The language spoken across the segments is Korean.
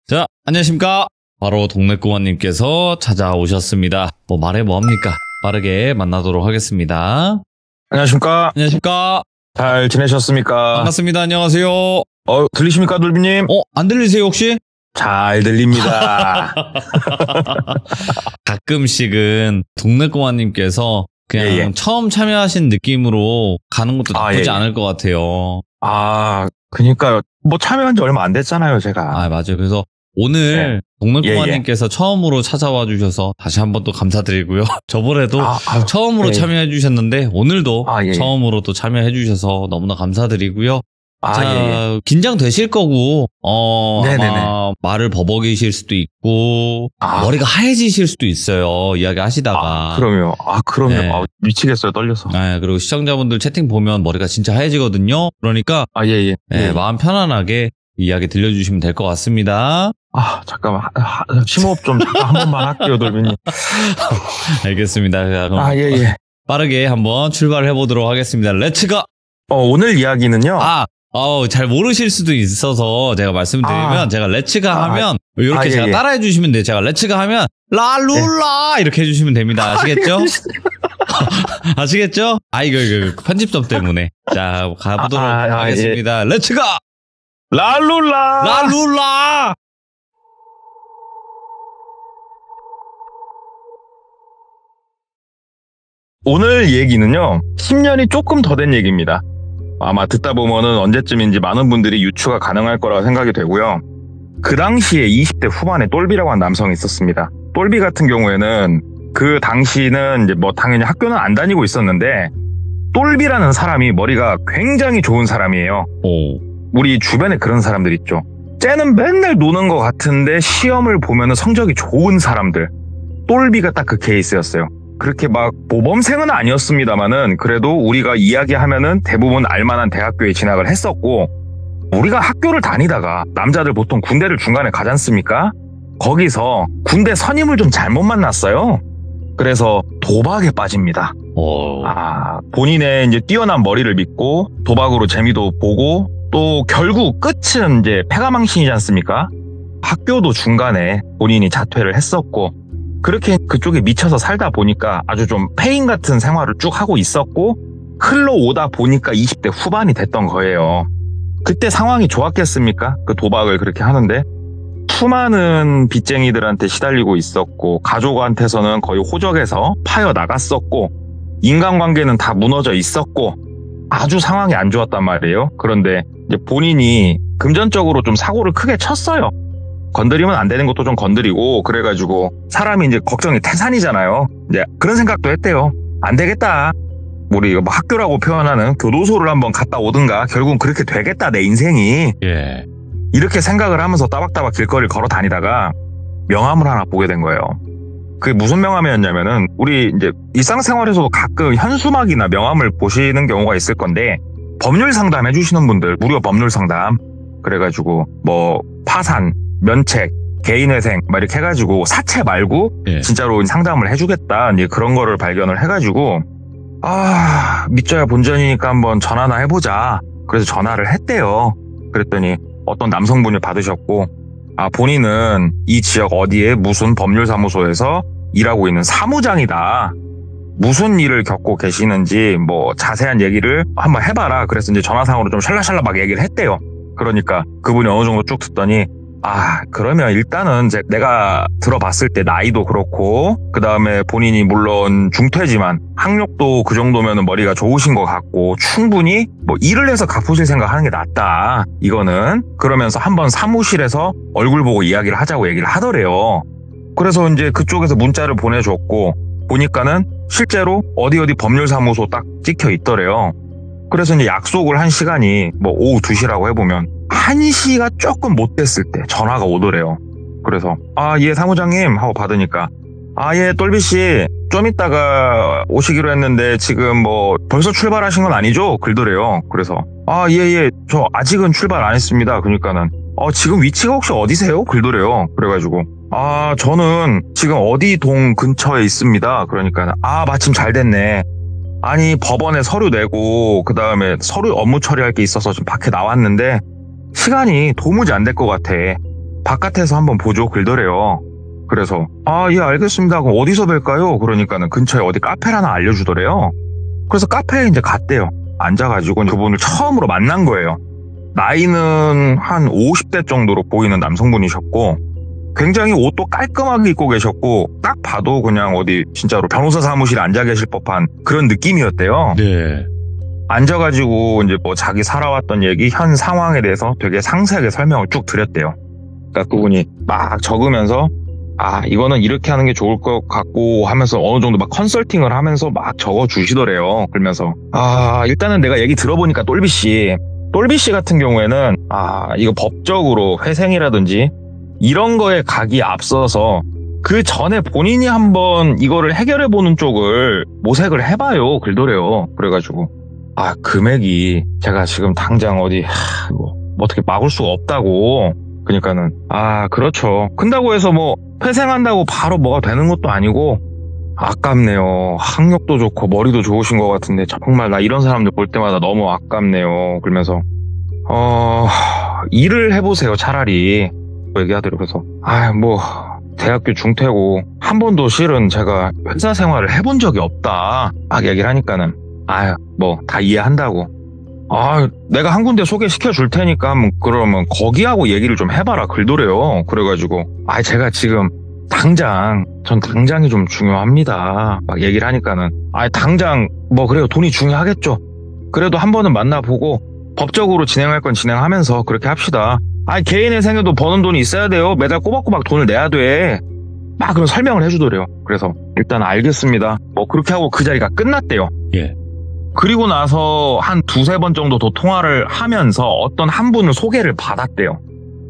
자, 안녕하십니까. 바로 동네꾸마님께서 찾아오셨습니다. 말해 뭐합니까? 빠르게 만나도록 하겠습니다. 안녕하십니까. 안녕하십니까. 잘 지내셨습니까? 반갑습니다. 안녕하세요. 들리십니까, 돌비님? 안 들리세요, 혹시? 잘 들립니다. 가끔씩은 동네꾸마님께서 그냥 처음 참여하신 느낌으로 가는 것도 나쁘지 않을 것 같아요. 그니까요. 참여한 지 얼마 안 됐잖아요, 제가. 맞아요. 그래서 오늘 동네꾸마님께서 처음으로 찾아와 주셔서 다시 한번 또 감사드리고요. 저번에도 처음으로 참여해 주셨는데 오늘도 처음으로 또 참여해 주셔서 너무나 감사드리고요. 긴장되실 거고, 아마 말을 버벅이실 수도 있고, 머리가 하얘지실 수도 있어요. 이야기 하시다가. 그럼요. 네. 미치겠어요, 떨려서. 그리고 시청자분들 채팅 보면 머리가 진짜 하얘지거든요. 그러니까, 마음 편안하게 이야기 들려주시면 될 것 같습니다. 잠깐만. 심호흡 좀 잠깐 한 번만 할게요, 돌비님. 알겠습니다. 그럼 빠르게 한번 출발을 해보도록 하겠습니다. 렛츠가! 오늘 이야기는요. 잘 모르실 수도 있어서 제가 말씀드리면 제가 렛츠가 하면 이렇게 제가 따라해 주시면 돼요. 제가 렛츠가 하면 라룰라 이렇게 해주시면 됩니다. 아시겠죠? 아시겠죠? 이거 편집점 때문에. 자, 가보도록 하겠습니다. 렛츠가! 라룰라! 라룰라! 오늘 얘기는요. 10년이 조금 더 된 얘기입니다. 아마 듣다 보면은 언제쯤인지 많은 분들이 유추가 가능할 거라고 생각이 되고요. 그 당시에 20대 후반에 똘비라고 한 남성이 있었습니다. 똘비 같은 경우에는 그 당시는 이제 당연히 학교는 안 다니고 있었는데 똘비라는 사람이 머리가 굉장히 좋은 사람이에요. 우리 주변에 그런 사람들 있죠. 쟤는 맨날 노는 것 같은데 시험을 보면은 성적이 좋은 사람들. 똘비가 딱 그 케이스였어요. 그렇게 모범생은 아니었습니다만은 그래도 우리가 이야기하면은 대부분 알만한 대학교에 진학을 했었고, 우리가 학교를 다니다가 남자들 보통 군대를 중간에 가지 않습니까? 거기서 군대 선임을 좀 잘못 만났어요. 그래서 도박에 빠집니다. 본인의 이제 뛰어난 머리를 믿고 도박으로 재미도 보고, 또 결국 끝은 이제 패가망신이지 않습니까? 학교도 중간에 본인이 자퇴를 했었고, 그렇게 그쪽에 미쳐서 살다 보니까 아주 좀 페인 같은 생활을 쭉 하고 있었고, 흘러오다 보니까 20대 후반이 됐던 거예요. 그때 상황이 좋았겠습니까? 그 도박을 그렇게 하는데 수많은 빚쟁이들한테 시달리고 있었고, 가족한테서는 거의 호적에서 파여 나갔었고, 인간관계는 다 무너져 있었고, 아주 상황이 안 좋았단 말이에요. 그런데 이제 본인이 금전적으로 좀 사고를 크게 쳤어요. 건드리면 안 되는 것도 좀 건드리고, 그래가지고 사람이 이제 걱정이 태산이잖아요. 이제 그런 생각도 했대요. 안 되겠다. 우리 학교라고 표현하는 교도소를 한번 갔다 오든가, 결국은 그렇게 되겠다, 내 인생이. 이렇게 생각을 하면서 따박따박 길거리를 걸어 다니다가 명함을 하나 보게 된 거예요. 그게 무슨 명함이었냐면은, 우리 이제 일상생활에서도 가끔 현수막이나 명함을 보시는 경우가 있을 건데, 법률 상담 해주시는 분들, 무료 법률 상담. 그래가지고 파산, 면책, 개인회생 이렇게 해가지고 사채 말고 진짜로 상담을 해주겠다, 이제 그런 거를 발견을 해가지고 믿져야 본전이니까 한번 전화나 해보자. 그래서 전화를 했대요. 그랬더니 어떤 남성분이 받으셨고, 본인은 이 지역 어디에 무슨 법률사무소에서 일하고 있는 사무장이다. 무슨 일을 겪고 계시는지 자세한 얘기를 한번 해봐라. 그래서 이제 전화상으로 좀 샬라샬라 막 얘기를 했대요. 그러니까 그분이 어느 정도 쭉 듣더니, 그러면 일단은 내가 들어봤을 때 나이도 그렇고, 그 다음에 본인이 물론 중퇴지만 학력도 그 정도면 머리가 좋으신 것 같고, 충분히 일을 해서 갚으실 생각하는 게 낫다, 이거는. 그러면서 한번 사무실에서 얼굴 보고 이야기를 하자고 얘기를 하더래요. 그래서 이제 그쪽에서 문자를 보내줬고, 보니까는 실제로 어디 법률사무소 딱 찍혀 있더래요. 그래서 이제 약속을 한 시간이 오후 2시라고 해보면 1시가 조금 못 됐을 때 전화가 오더래요. 그래서 사무장님 하고 받으니까, 똘비씨 좀 이따가 오시기로 했는데 지금 벌써 출발하신 건 아니죠? 그러더래요. 그래서 저 아직은 출발 안 했습니다. 그러니까는 지금 위치가 혹시 어디세요? 그러더래요. 그래가지고 저는 지금 어디 동 근처에 있습니다. 그러니까 마침 잘 됐네. 아니, 법원에 서류 내고 그 다음에 서류 업무 처리할 게 있어서 좀 밖에 나왔는데 시간이 도무지 안 될 것 같아. 바깥에서 한번 보죠 그러더래요. 그래서 예 알겠습니다. 그럼 어디서 뵐까요? 그러니까는 근처에 어디 카페를 하나 알려주더래요. 그래서 카페에 이제 갔대요. 앉아가지고 그분을 처음으로 만난 거예요. 나이는 한 50대 정도로 보이는 남성분이셨고 굉장히 옷도 깔끔하게 입고 계셨고 딱 봐도 그냥 어디 진짜로 변호사 사무실에 앉아 계실 법한 그런 느낌이었대요. 네. 앉아가지고 이제 뭐 자기 살아왔던 얘기, 현 상황에 대해서 되게 상세하게 설명을 쭉 드렸대요. 그러니까 그분이 막 적으면서 이거는 이렇게 하는 게 좋을 것 같고 하면서 어느 정도 막 컨설팅을 하면서 막 적어주시더래요. 그러면서 일단은 내가 얘기 들어보니까 똘비 씨 같은 경우에는 이거 법적으로 회생이라든지 이런 거에 가기 앞서서 그 전에 본인이 한번 이거를 해결해보는 쪽을 모색을 해봐요. 그러더래요. 그래가지고 금액이 제가 지금 당장 어디 뭐 어떻게 막을 수가 없다고. 그러니까는 그렇죠. 큰다고 해서 뭐 회생한다고 바로 뭐가 되는 것도 아니고 아깝네요. 학력도 좋고 머리도 좋으신 것 같은데 정말 나 이런 사람들 볼 때마다 너무 아깝네요. 그러면서 일을 해보세요 차라리 얘기하더라고요. 그래서 뭐 대학교 중퇴고 한 번도 실은 제가 회사 생활을 해본 적이 없다 막 얘기를 하니까는 뭐 다 이해한다고 내가 한 군데 소개시켜 줄 테니까 그러면 거기하고 얘기를 좀 해봐라 그러더래요. 그래가지고 제가 지금 전 당장이 좀 중요합니다 막 얘기를 하니까는 당장 뭐 그래요 돈이 중요하겠죠. 그래도 한 번은 만나보고 법적으로 진행할 건 진행하면서 그렇게 합시다. 개인의 생애도 버는 돈이 있어야 돼요. 매달 꼬박꼬박 돈을 내야 돼. 막 그런 설명을 해주더래요. 그래서 일단 알겠습니다. 뭐 그렇게 하고 그 자리가 끝났대요. 예. 그리고 나서 한 두세 번 정도 더 통화를 하면서 어떤 한 분을 소개를 받았대요.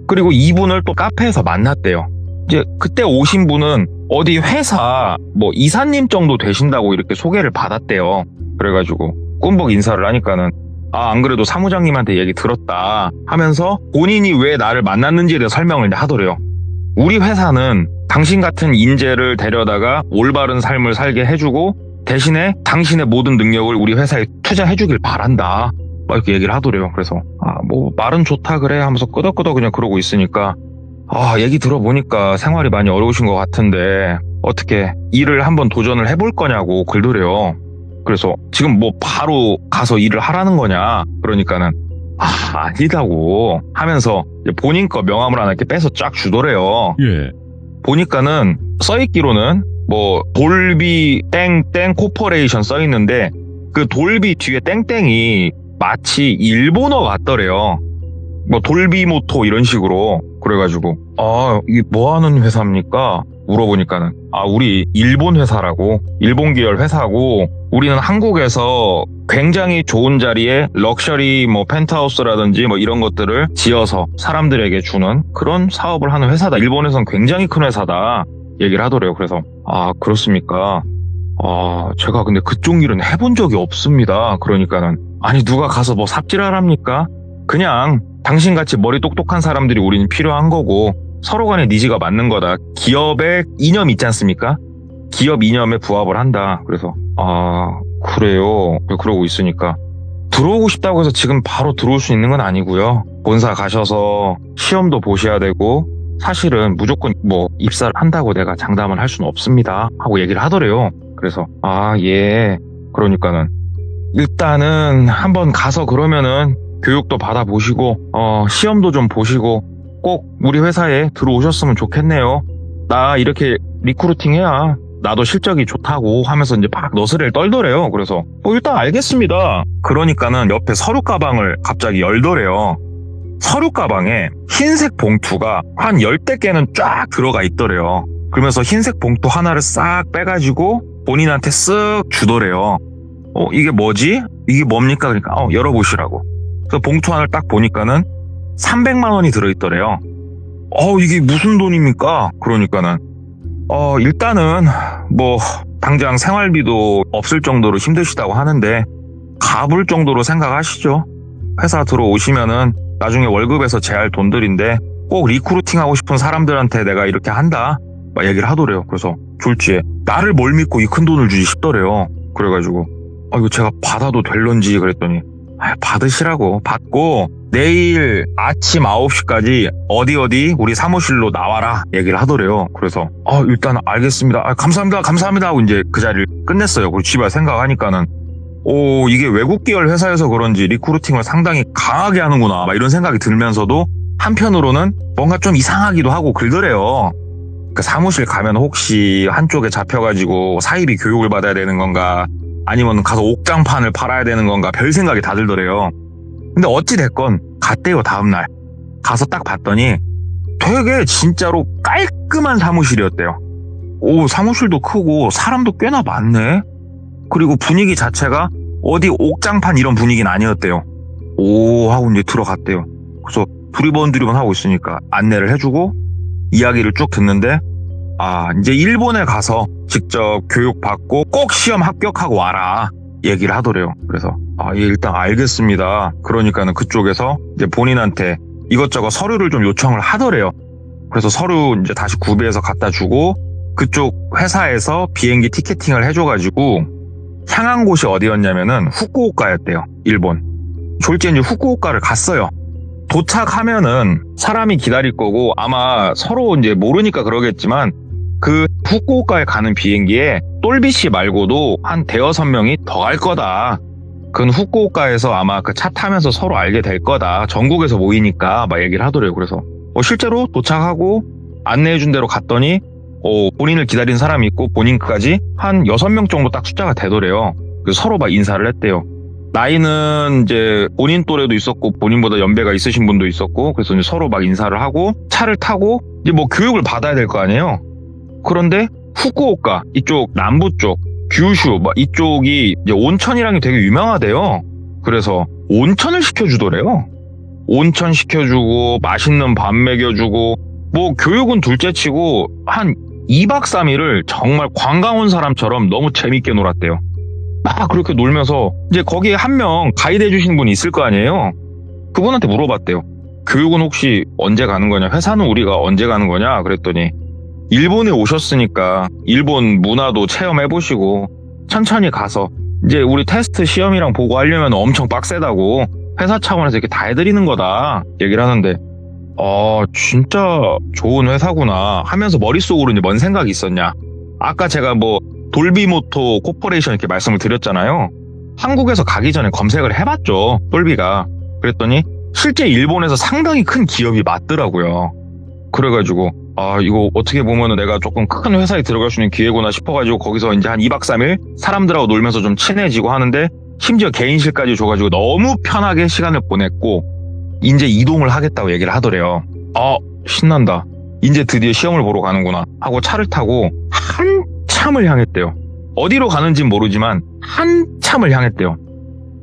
그리고 이분을 또 카페에서 만났대요. 이제 그때 오신 분은 어디 회사 뭐 이사님 정도 되신다고 이렇게 소개를 받았대요. 그래가지고 꾼벅 인사를 하니까는 안 그래도 사무장님한테 얘기 들었다 하면서 본인이 왜 나를 만났는지에 대해 설명을 하더래요. 우리 회사는 당신 같은 인재를 데려다가 올바른 삶을 살게 해주고 대신에 당신의 모든 능력을 우리 회사에 투자해주길 바란다 막 이렇게 얘기를 하더래요. 그래서 뭐 말은 좋다 그래 하면서 끄덕끄덕 그냥 그러고 있으니까 얘기 들어보니까 생활이 많이 어려우신 것 같은데 어떻게 일을 한번 도전을 해볼 거냐고 그러더래요. 그래서 지금 뭐 바로 가서 일을 하라는 거냐 그러니까는 아니다고 하면서 본인 거 명함을 하나 이렇게 빼서 쫙 주더래요. 예. 보니까는 써있기로는 뭐 돌비 땡땡 코퍼레이션 써있는데 그 돌비 뒤에 땡땡이 마치 일본어 같더래요. 뭐 돌비 모토 이런 식으로. 그래가지고 이게 뭐 하는 회사입니까? 물어보니까는 우리 일본 회사라고, 일본 계열 회사고 우리는 한국에서 굉장히 좋은 자리에 럭셔리 뭐 펜트하우스라든지 뭐 이런 것들을 지어서 사람들에게 주는 그런 사업을 하는 회사다. 일본에선 굉장히 큰 회사다 얘기를 하더래요. 그래서 그렇습니까? 제가 근데 그쪽 일은 해본 적이 없습니다. 그러니까는 누가 가서 뭐 삽질하랍니까? 그냥 당신같이 머리 똑똑한 사람들이 우리는 필요한 거고 서로 간의 니즈가 맞는 거다. 기업의 이념 있지 않습니까? 기업 이념에 부합을 한다. 그래서 그래요. 그러고 있으니까 들어오고 싶다고 해서 지금 바로 들어올 수 있는 건 아니고요. 본사 가셔서 시험도 보셔야 되고 사실은 무조건 뭐 입사를 한다고 내가 장담을 할 수는 없습니다 하고 얘기를 하더래요. 그래서 예. 그러니까는 일단은 한번 가서 그러면은 교육도 받아보시고 시험도 좀 보시고 꼭 우리 회사에 들어오셨으면 좋겠네요. 나 이렇게 리크루팅 해야 나도 실적이 좋다고 하면서 이제 막 너스레를 떨더래요. 그래서 일단 알겠습니다. 그러니까는 옆에 서류 가방을 갑자기 열더래요. 서류 가방에 흰색 봉투가 한 10대 개는 쫙 들어가 있더래요. 그러면서 흰색 봉투 하나를 싹 빼가지고 본인한테 쓱 주더래요. 이게 뭐지? 이게 뭡니까? 그러니까 열어보시라고. 그래서 봉투 하나를 딱 보니까는 300만 원이 들어있더래요. 이게 무슨 돈입니까? 그러니까는 일단은 뭐 당장 생활비도 없을 정도로 힘드시다고 하는데 가불 정도로 생각하시죠. 회사 들어오시면은 나중에 월급에서 제할 돈들인데 꼭 리크루팅하고 싶은 사람들한테 내가 이렇게 한다 막 얘기를 하더래요. 그래서 졸지에 나를 뭘 믿고 이 큰 돈을 주지 싶더래요. 그래가지고 이거 제가 받아도 될런지 그랬더니 받으시라고. 받고 내일 아침 9시까지 어디 우리 사무실로 나와라 얘기를 하더래요. 그래서 일단 알겠습니다. 감사합니다 하고 이제 그 자리를 끝냈어요. 그리고 집에 생각하니까는 이게 외국 계열 회사여서 그런지 리크루팅을 상당히 강하게 하는구나 막 이런 생각이 들면서도 한편으로는 뭔가 좀 이상하기도 하고 그러더래요. 그 사무실 가면 혹시 한쪽에 잡혀가지고 사이비 교육을 받아야 되는 건가 아니면 가서 옥장판을 팔아야 되는 건가 별 생각이 다 들더래요. 근데 어찌됐건 갔대요. 다음날 가서 딱 봤더니 되게 진짜로 깔끔한 사무실이었대요. 사무실도 크고 사람도 꽤나 많네. 그리고 분위기 자체가 어디 옥장판 이런 분위기는 아니었대요. 하고 이제 들어갔대요. 그래서 두리번 하고 있으니까 안내를 해주고 이야기를 쭉 듣는데 이제 일본에 가서 직접 교육받고 꼭 시험 합격하고 와라 얘기를 하더래요. 그래서 일단 알겠습니다. 그러니까는 그쪽에서 이제 본인한테 이것저것 서류를 좀 요청을 하더래요. 그래서 서류 이제 다시 구비해서 갖다 주고 그쪽 회사에서 비행기 티켓팅을 해줘가지고 향한 곳이 어디였냐면은 후쿠오카였대요. 일본. 졸지에 이제 후쿠오카를 갔어요. 도착하면은 사람이 기다릴 거고 아마 서로 이제 모르니까 그러겠지만 그 후쿠오카에 가는 비행기에 똘비씨 말고도 한 대여섯 명이 더 갈 거다. 그건 후쿠오카에서 아마 그 차 타면서 서로 알게 될 거다. 전국에서 모이니까 막 얘기를 하더래요. 그래서 실제로 도착하고 안내해준 대로 갔더니 본인을 기다린 사람이 있고 본인까지 한 6명 정도 딱 숫자가 되더래요. 그래서 서로 막 인사를 했대요. 나이는 이제 본인 또래도 있었고 본인보다 연배가 있으신 분도 있었고 그래서 이제 서로 막 인사를 하고 차를 타고 이제 뭐 교육을 받아야 될 거 아니에요. 그런데 후쿠오카 이쪽 남부 쪽 규슈 막 이쪽이 이제 온천이랑이 되게 유명하대요. 그래서 온천을 시켜주더래요. 온천 시켜주고 맛있는 밥 먹여주고 뭐 교육은 둘째치고 한 2박 3일을 정말 관광 온 사람처럼 너무 재밌게 놀았대요. 막 그렇게 놀면서 이제 거기에 한 명 가이드 해주시는 분이 있을 거 아니에요. 그분한테 물어봤대요. 교육은 혹시 언제 가는 거냐? 회사는 우리가 언제 가는 거냐? 그랬더니 일본에 오셨으니까 일본 문화도 체험해보시고 천천히 가서 이제 우리 테스트 시험이랑 보고 하려면 엄청 빡세다고 회사 차원에서 이렇게 다 해드리는 거다 얘기를 하는데 진짜 좋은 회사구나 하면서 머릿속으로 이제 뭔 생각이 있었냐. 아까 제가 뭐 돌비모토 코퍼레이션 이렇게 말씀을 드렸잖아요. 한국에서 가기 전에 검색을 해봤죠. 돌비가. 그랬더니 실제 일본에서 상당히 큰 기업이 맞더라고요. 그래가지고 이거 어떻게 보면은 내가 조금 큰 회사에 들어갈 수 있는 기회구나 싶어가지고 거기서 이제 한 2박 3일 사람들하고 놀면서 좀 친해지고 하는데 심지어 개인실까지 줘가지고 너무 편하게 시간을 보냈고 이제 이동을 하겠다고 얘기를 하더래요. 신난다. 이제 드디어 시험을 보러 가는구나 하고 차를 타고 한참을 향했대요. 어디로 가는지는 모르지만 한참을 향했대요.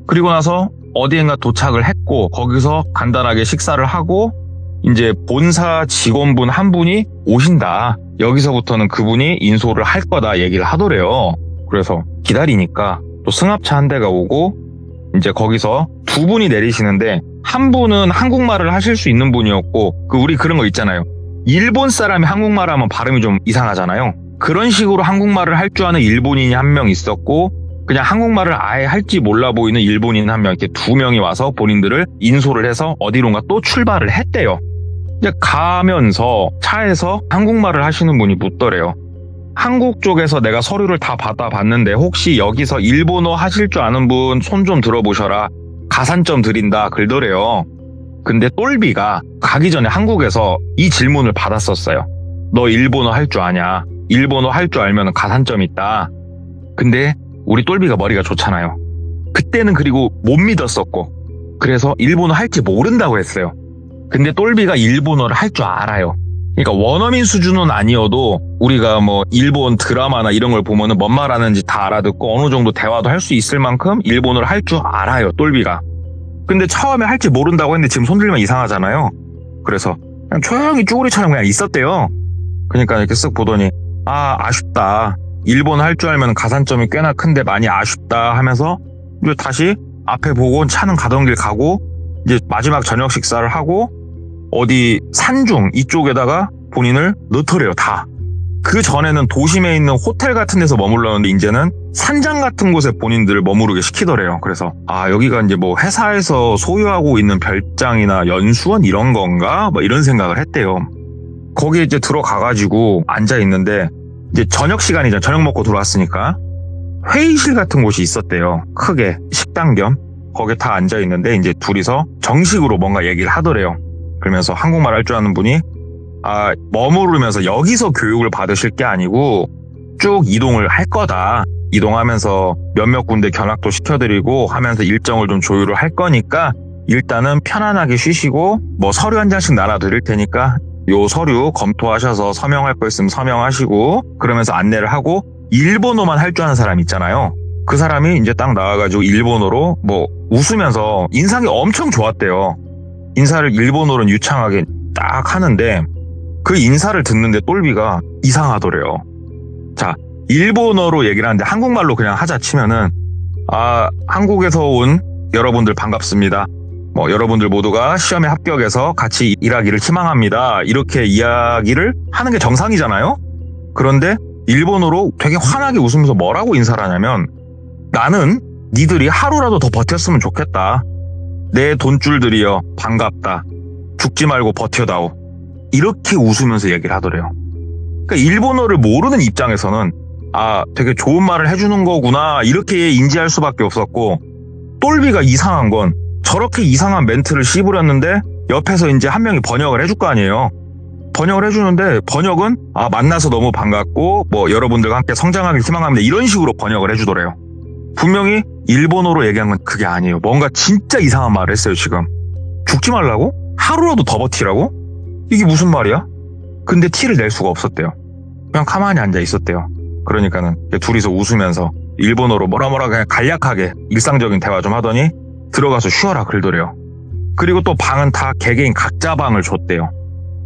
그리고 나서 어디엔가 도착을 했고 거기서 간단하게 식사를 하고 이제 본사 직원분 한 분이 오신다. 여기서부터는 그분이 인솔을 할 거다 얘기를 하더래요. 그래서 기다리니까 또 승합차 한 대가 오고 이제 거기서 두 분이 내리시는데 한 분은 한국말을 하실 수 있는 분이었고 우리 그런 거 있잖아요. 일본 사람이 한국말 하면 발음이 좀 이상하잖아요. 그런 식으로 한국말을 할 줄 아는 일본인이 한 명 있었고 그냥 한국말을 아예 할지 몰라 보이는 일본인 한 명 이렇게 두 명이 와서 본인들을 인솔을 해서 어디론가 또 출발을 했대요. 이제 가면서 차에서 한국말을 하시는 분이 묻더래요. 한국 쪽에서 내가 서류를 다 받아봤는데 혹시 여기서 일본어 하실 줄 아는 분 손 좀 들어보셔라. 가산점 드린다 그러더래요. 근데 똘비가 가기 전에 한국에서 이 질문을 받았었어요. 너 일본어 할 줄 아냐? 일본어 할 줄 알면 가산점 있다. 근데 우리 똘비가 머리가 좋잖아요. 그때는 그리고 못 믿었었고 그래서 일본어 할지 모른다고 했어요. 근데 똘비가 일본어를 할 줄 알아요. 그러니까 원어민 수준은 아니어도 우리가 뭐 일본 드라마나 이런 걸 보면은 뭔 말하는지 다 알아듣고 어느 정도 대화도 할 수 있을 만큼 일본어를 할 줄 알아요, 똘비가. 근데 처음에 할지 모른다고 했는데 지금 손들면 이상하잖아요. 그래서 그냥 조용히 쭈구리처럼 그냥 있었대요. 그러니까 이렇게 쓱 보더니 아쉽다. 일본어 할 줄 알면 가산점이 꽤나 큰데 많이 아쉽다 하면서 이제 다시 앞에 보고 차는 가던 길 가고 이제 마지막 저녁 식사를 하고 어디 산중 이쪽에다가 본인을 넣더래요. 다. 그 전에는 도심에 있는 호텔 같은 데서 머물렀는데 이제는 산장 같은 곳에 본인들을 머무르게 시키더래요. 그래서 여기가 이제 뭐 회사에서 소유하고 있는 별장이나 연수원 이런 건가? 뭐 이런 생각을 했대요. 거기에 이제 들어가가지고 앉아 있는데 이제 저녁 시간이죠. 저녁 먹고 들어왔으니까 회의실 같은 곳이 있었대요. 크게 식당 겸 거기에 다 앉아 있는데 이제 둘이서 정식으로 뭔가 얘기를 하더래요. 그러면서 한국말 할 줄 아는 분이 머무르면서 여기서 교육을 받으실 게 아니고 쭉 이동을 할 거다. 이동하면서 몇몇 군데 견학도 시켜드리고 하면서 일정을 좀 조율을 할 거니까 일단은 편안하게 쉬시고 뭐 서류 한 장씩 나눠드릴 테니까 요 서류 검토하셔서 서명할 거 있으면 서명하시고 그러면서 안내를 하고 일본어만 할 줄 아는 사람 있잖아요. 그 사람이 이제 딱 나와가지고 일본어로 뭐 웃으면서 인상이 엄청 좋았대요. 인사를 일본어로는 유창하게 딱 하는데 그 인사를 듣는데 똘비가 이상하더래요. 자, 일본어로 얘기를 하는데 한국말로 그냥 하자 치면은 한국에서 온 여러분들 반갑습니다. 뭐 여러분들 모두가 시험에 합격해서 같이 일하기를 희망합니다. 이렇게 이야기를 하는 게 정상이잖아요. 그런데 일본어로 되게 환하게 웃으면서 뭐라고 인사를 하냐면 나는 니들이 하루라도 더 버텼으면 좋겠다. 내 돈줄들이여 반갑다. 죽지 말고 버텨다오. 이렇게 웃으면서 얘기를 하더래요. 그러니까 일본어를 모르는 입장에서는 되게 좋은 말을 해주는 거구나 이렇게 인지할 수밖에 없었고 똘비가 이상한 건 저렇게 이상한 멘트를 씹으렸는데 옆에서 이제 한 명이 번역을 해줄 거 아니에요. 번역을 해주는데 번역은 만나서 너무 반갑고 뭐 여러분들과 함께 성장하길 희망합니다 이런 식으로 번역을 해주더래요. 분명히 일본어로 얘기한 건 그게 아니에요. 뭔가 진짜 이상한 말을 했어요. 지금 죽지 말라고? 하루라도 더 버티라고? 이게 무슨 말이야? 근데 티를 낼 수가 없었대요. 그냥 가만히 앉아 있었대요. 그러니까는 둘이서 웃으면서 일본어로 뭐라 그냥 간략하게 일상적인 대화 좀 하더니 들어가서 쉬어라 그러더래요. 그리고 또 방은 다 개개인 각자 방을 줬대요.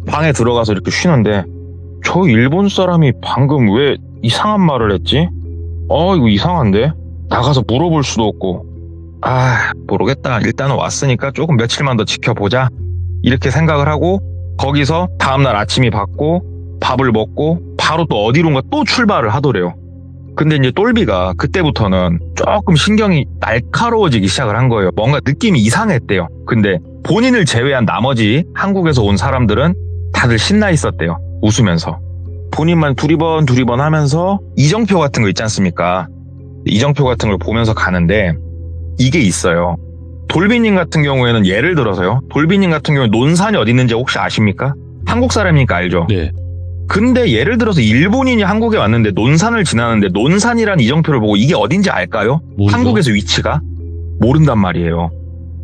방에 들어가서 이렇게 쉬는데 저 일본 사람이 방금 왜 이상한 말을 했지? 이거 이상한데? 나가서 물어볼 수도 없고 모르겠다. 일단은 왔으니까 조금 며칠만 더 지켜보자. 이렇게 생각을 하고 거기서 다음날 아침이 받고 밥을 먹고 바로 또 어디론가 또 출발을 하더래요. 근데 이제 똘비가 그때부터는 조금 신경이 날카로워지기 시작을 한 거예요. 뭔가 느낌이 이상했대요. 근데 본인을 제외한 나머지 한국에서 온 사람들은 다들 신나 있었대요. 웃으면서. 본인만 두리번 하면서 이정표 같은 거 있지 않습니까? 이정표 같은 걸 보면서 가는데 이게 있어요. 돌비님 같은 경우에는 예를 들어서요. 돌비님 같은 경우에 논산이 어디 있는지 혹시 아십니까? 한국 사람이니까 알죠? 네. 근데 예를 들어서 일본인이 한국에 왔는데 논산을 지나는데 논산이라는 이정표를 보고 이게 어딘지 알까요? 모르죠. 한국에서 위치가? 모른단 말이에요.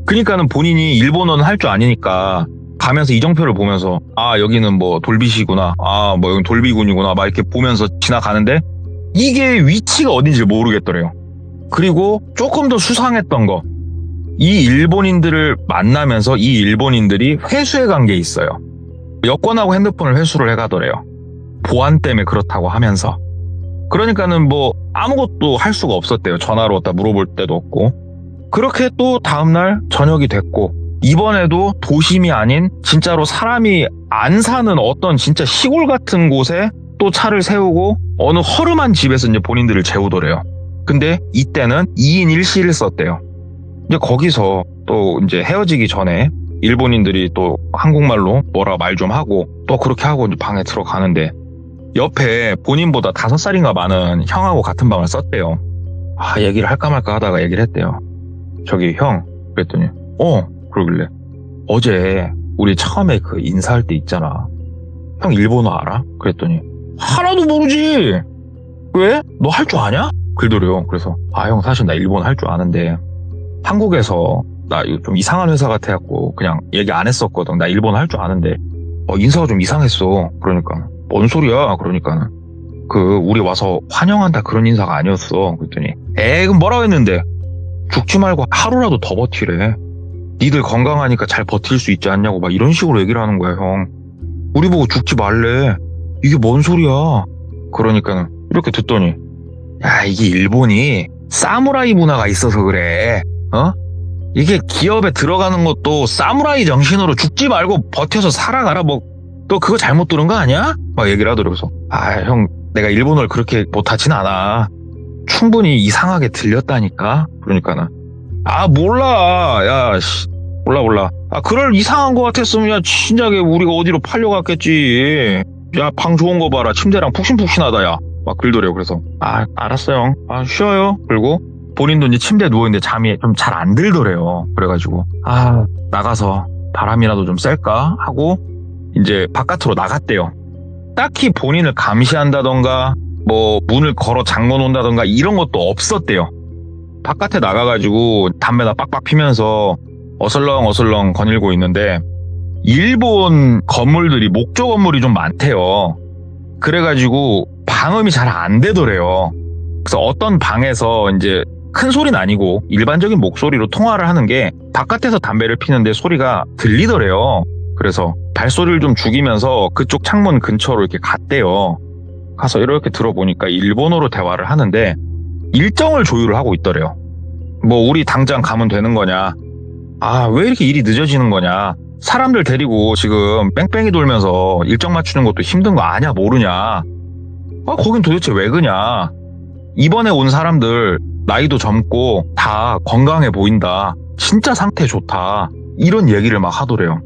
그러니까는 본인이 일본어는 할 줄 아니니까 가면서 이정표를 보면서 여기는 뭐 돌비시구나. 뭐 여기 돌비군이구나. 막 이렇게 보면서 지나가는데 이게 위치가 어딘지 모르겠더래요. 그리고 조금 더 수상했던 거. 이 일본인들을 만나면서 이 일본인들이 회수해 간 게 있어요. 여권하고 핸드폰을 회수를 해가더래요. 보안 때문에 그렇다고 하면서. 그러니까는 뭐 아무것도 할 수가 없었대요. 전화로 왔다 물어볼 데도 없고. 그렇게 또 다음날 저녁이 됐고 이번에도 도심이 아닌 진짜로 사람이 안 사는 어떤 진짜 시골 같은 곳에 또 차를 세우고 어느 허름한 집에서 이제 본인들을 재우더래요. 근데 이때는 2인 1실을 썼대요. 이제 거기서 또 이제 헤어지기 전에 일본인들이 또 한국말로 뭐라 말 좀 하고 또 그렇게 하고 이제 방에 들어가는데 옆에 본인보다 5살인가 많은 형하고 같은 방을 썼대요. 얘기를 할까 말까 하다가 얘기를 했대요. 저기 형 그랬더니 그러길래 어제 우리 처음에 그 인사할 때 있잖아. 형 일본어 알아? 그랬더니 하나도 모르지. 왜? 너 할 줄 아냐? 그러더래요. 그래서 형 사실 나 일본어 할 줄 아는데 한국에서 나 좀 이상한 회사 같아갖고 그냥 얘기 안 했었거든. 나 일본어 할 줄 아는데 인사가 좀 이상했어. 그러니까 뭔 소리야? 그러니까 우리 와서 환영한다 그런 인사가 아니었어. 그랬더니 그럼 뭐라고 했는데 죽지 말고 하루라도 더 버티래. 니들 건강하니까 잘 버틸 수 있지 않냐고 막 이런 식으로 얘기를 하는 거야. 형 우리 보고 죽지 말래. 이게 뭔 소리야? 그러니까 이렇게 듣더니 이게 일본이 사무라이 문화가 있어서 그래. 이게 기업에 들어가는 것도 사무라이 정신으로 죽지 말고 버텨서 살아가라. 뭐 너 그거 잘못 들은 거 아니야? 막 얘기를 하더라고요. 그래서 형 내가 일본어를 그렇게 못하진 않아. 충분히 이상하게 들렸다니까. 그러니까는 몰라. 야 몰라. 그럴 이상한 거 같았으면 야 진작에 우리가 어디로 팔려갔겠지. 야 방 좋은 거 봐라. 침대랑 푹신푹신하다 야. 막 그러더래요. 그래서 알았어요. 쉬어요. 그리고 본인도 이제 침대에 누워있는데 잠이 좀 잘 안 들더래요. 그래가지고 나가서 바람이라도 좀 쐴까 하고 이제 바깥으로 나갔대요. 딱히 본인을 감시한다던가 뭐 문을 걸어 잠궈 놓는다던가 이런 것도 없었대요. 바깥에 나가가지고 담배나 빡빡 피면서 어슬렁어슬렁 거닐고 있는데 일본 건물들이 목조 건물이 좀 많대요. 그래가지고 방음이 잘 안 되더래요. 그래서 어떤 방에서 이제 큰 소리는 아니고 일반적인 목소리로 통화를 하는 게 바깥에서 담배를 피는데 소리가 들리더래요. 그래서 발소리를 좀 죽이면서 그쪽 창문 근처로 이렇게 갔대요. 가서 이렇게 들어보니까 일본어로 대화를 하는데 일정을 조율을 하고 있더래요. 뭐 우리 당장 가면 되는 거냐? 왜 이렇게 일이 늦어지는 거냐? 사람들 데리고 지금 뺑뺑이 돌면서 일정 맞추는 것도 힘든 거 아냐 모르냐? 거긴 도대체 왜 그냐? 이번에 온 사람들 나이도 젊고 다 건강해 보인다. 진짜 상태 좋다. 이런 얘기를 막 하더래요.